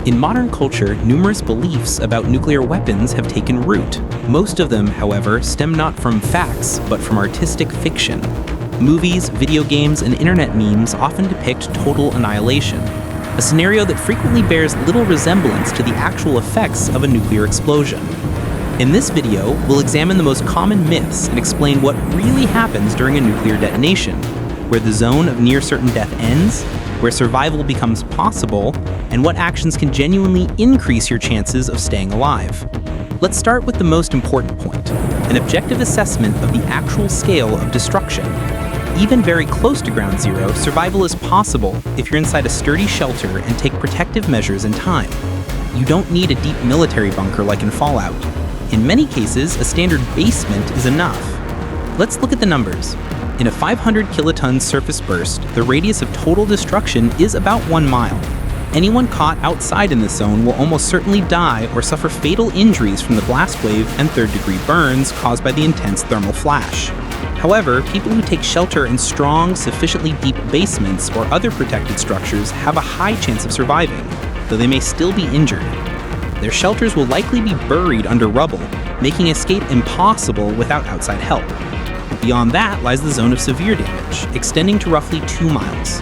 In modern culture, numerous beliefs about nuclear weapons have taken root. Most of them, however, stem not from facts, but from artistic fiction. Movies, video games, and internet memes often depict total annihilation, a scenario that frequently bears little resemblance to the actual effects of a nuclear explosion. In this video, we'll examine the most common myths and explain what really happens during a nuclear detonation, where the zone of near certain death ends, where survival becomes possible, and what actions can genuinely increase your chances of staying alive. Let's start with the most important point, an objective assessment of the actual scale of destruction. Even very close to ground zero, survival is possible if you're inside a sturdy shelter and take protective measures in time. You don't need a deep military bunker like in Fallout. In many cases, a standard basement is enough. Let's look at the numbers. In a 500 kiloton surface burst, the radius of total destruction is about 1 mile. Anyone caught outside in this zone will almost certainly die or suffer fatal injuries from the blast wave and third-degree burns caused by the intense thermal flash. However, people who take shelter in strong, sufficiently deep basements or other protected structures have a high chance of surviving, though they may still be injured. Their shelters will likely be buried under rubble, making escape impossible without outside help. Beyond that lies the zone of severe damage, extending to roughly 2 miles.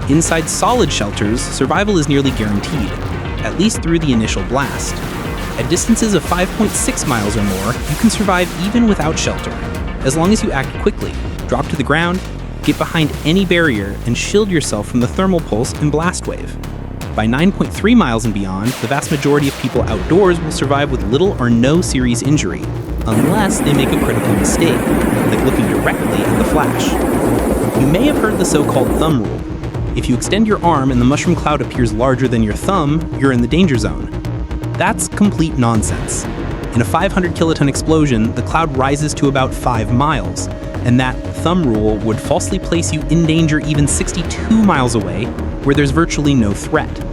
Inside solid shelters, survival is nearly guaranteed, at least through the initial blast. At distances of 5.6 miles or more, you can survive even without shelter, as long as you act quickly, drop to the ground, get behind any barrier, and shield yourself from the thermal pulse and blast wave. By 9.3 miles and beyond, the vast majority of people outdoors will survive with little or no serious injury, unless they make a critical mistake, like looking directly at the flash. You may have heard the so-called thumb rule. If you extend your arm and the mushroom cloud appears larger than your thumb, you're in the danger zone. That's complete nonsense. In a 500 kiloton explosion, the cloud rises to about 5 miles, and that thumb rule would falsely place you in danger even 62 miles away, where there's virtually no threat.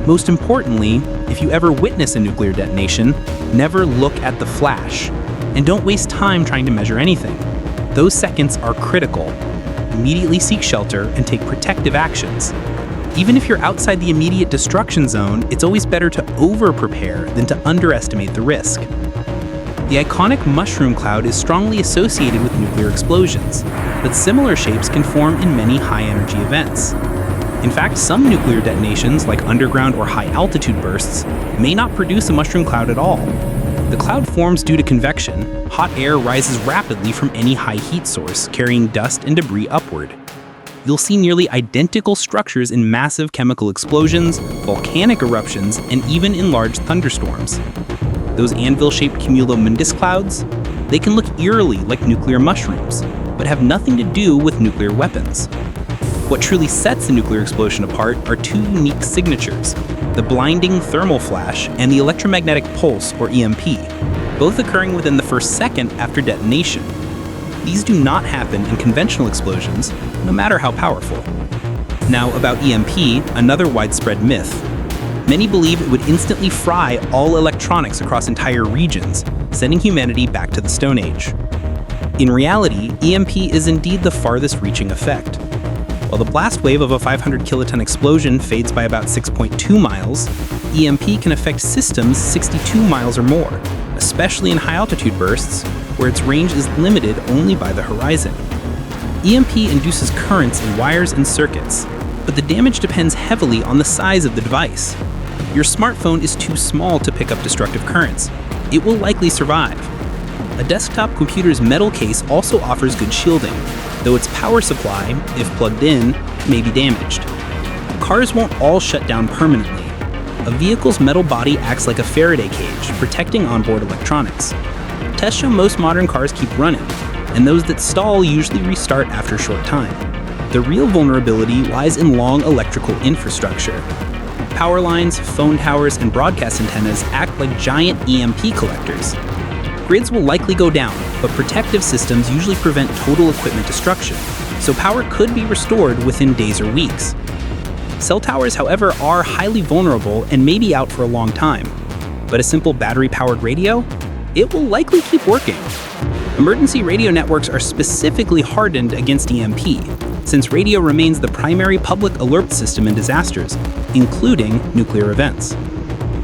Most importantly, if you ever witness a nuclear detonation, never look at the flash, and don't waste time trying to measure anything. Those seconds are critical. Immediately seek shelter and take protective actions. Even if you're outside the immediate destruction zone, it's always better to over-prepare than to underestimate the risk. The iconic mushroom cloud is strongly associated with nuclear explosions, but similar shapes can form in many high-energy events. In fact, some nuclear detonations, like underground or high-altitude bursts, may not produce a mushroom cloud at all. The cloud forms due to convection. Hot air rises rapidly from any high heat source, carrying dust and debris upward. You'll see nearly identical structures in massive chemical explosions, volcanic eruptions, and even in large thunderstorms. Those anvil-shaped cumulonimbus clouds, they can look eerily like nuclear mushrooms, but have nothing to do with nuclear weapons. What truly sets a nuclear explosion apart are two unique signatures: the blinding thermal flash and the electromagnetic pulse, or EMP, both occurring within the first second after detonation. These do not happen in conventional explosions, no matter how powerful. Now, about EMP, another widespread myth. Many believe it would instantly fry all electronics across entire regions, sending humanity back to the Stone Age. In reality, EMP is indeed the farthest reaching effect. While the blast wave of a 500 kiloton explosion fades by about 6.2 miles, EMP can affect systems 62 miles or more, especially in high-altitude bursts, where its range is limited only by the horizon. EMP induces currents in wires and circuits, but the damage depends heavily on the size of the device. Your smartphone is too small to pick up destructive currents. It will likely survive. A desktop computer's metal case also offers good shielding, though its power supply, if plugged in, may be damaged. Cars won't all shut down permanently. A vehicle's metal body acts like a Faraday cage, protecting onboard electronics. Tests show most modern cars keep running, and those that stall usually restart after a short time. The real vulnerability lies in long electrical infrastructure. Power lines, phone towers, and broadcast antennas act like giant EMP collectors. Grids will likely go down, but protective systems usually prevent total equipment destruction, so power could be restored within days or weeks. Cell towers, however, are highly vulnerable and may be out for a long time. But a simple battery-powered radio? It will likely keep working. Emergency radio networks are specifically hardened against EMP, since radio remains the primary public alert system in disasters, including nuclear events.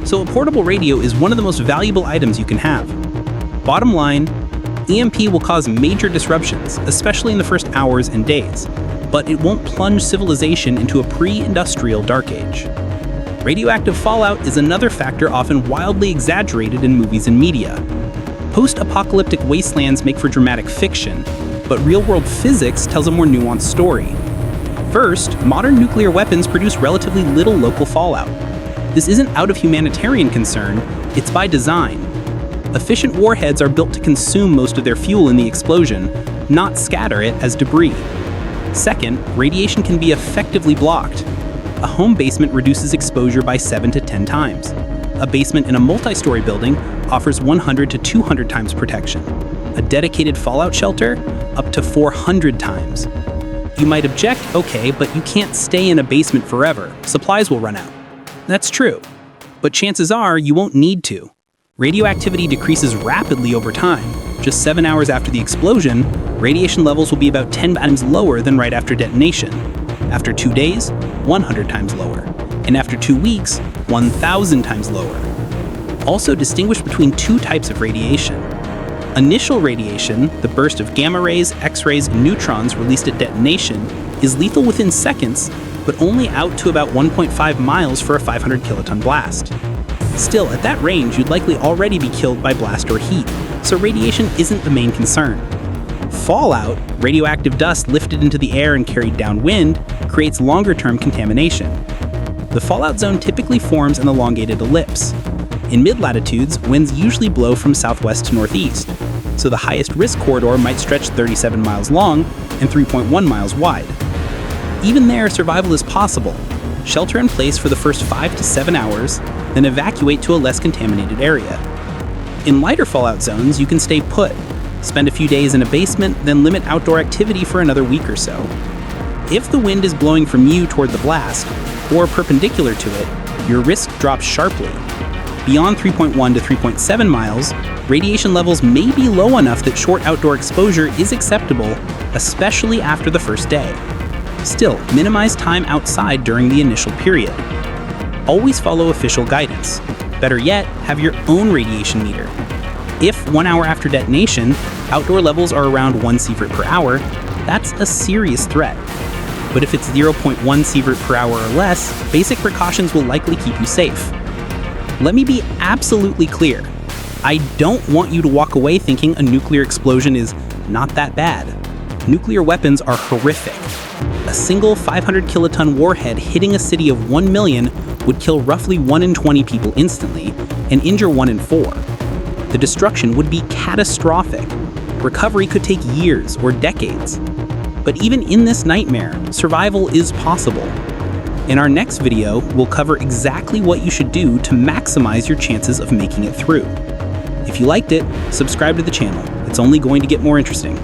So a portable radio is one of the most valuable items you can have. Bottom line, EMP will cause major disruptions, especially in the first hours and days, but it won't plunge civilization into a pre-industrial dark age. Radioactive fallout is another factor often wildly exaggerated in movies and media. Post-apocalyptic wastelands make for dramatic fiction, but real-world physics tells a more nuanced story. First, modern nuclear weapons produce relatively little local fallout. This isn't out of humanitarian concern, it's by design. Efficient warheads are built to consume most of their fuel in the explosion, not scatter it as debris. Second, radiation can be effectively blocked. A home basement reduces exposure by 7 to 10 times. A basement in a multi-story building offers 100 to 200 times protection. A dedicated fallout shelter, up to 400 times. You might object, okay, but you can't stay in a basement forever. Supplies will run out. That's true. But chances are you won't need to. Radioactivity decreases rapidly over time. Just 7 hours after the explosion, radiation levels will be about 10 times lower than right after detonation. After 2 days, 100 times lower. And after 2 weeks, 1,000 times lower. Also distinguish between two types of radiation. Initial radiation, the burst of gamma rays, X-rays, and neutrons released at detonation, is lethal within seconds, but only out to about 1.5 miles for a 500 kiloton blast. Still, at that range, you'd likely already be killed by blast or heat, so radiation isn't the main concern. Fallout, radioactive dust lifted into the air and carried downwind, creates longer-term contamination. The fallout zone typically forms an elongated ellipse. In mid-latitudes, winds usually blow from southwest to northeast, so the highest risk corridor might stretch 37 miles long and 3.1 miles wide. Even there, survival is possible. Shelter in place for the first 5 to 7 hours, then evacuate to a less contaminated area. In lighter fallout zones, you can stay put, spend a few days in a basement, then limit outdoor activity for another week or so. If the wind is blowing from you toward the blast, or perpendicular to it, your risk drops sharply. Beyond 3.1 to 3.7 miles, radiation levels may be low enough that short outdoor exposure is acceptable, especially after the first day. Still, minimize time outside during the initial period. Always follow official guidance. Better yet, have your own radiation meter. If 1 hour after detonation, outdoor levels are around 1 sievert per hour, that's a serious threat. But if it's 0.1 sievert per hour or less, basic precautions will likely keep you safe. Let me be absolutely clear. I don't want you to walk away thinking a nuclear explosion is not that bad. Nuclear weapons are horrific. A single 500 kiloton warhead hitting a city of 1 million would kill roughly 1 in 20 people instantly and injure 1 in 4. The destruction would be catastrophic. Recovery could take years or decades. But even in this nightmare, survival is possible. In our next video, we'll cover exactly what you should do to maximize your chances of making it through. If you liked it, subscribe to the channel. It's only going to get more interesting.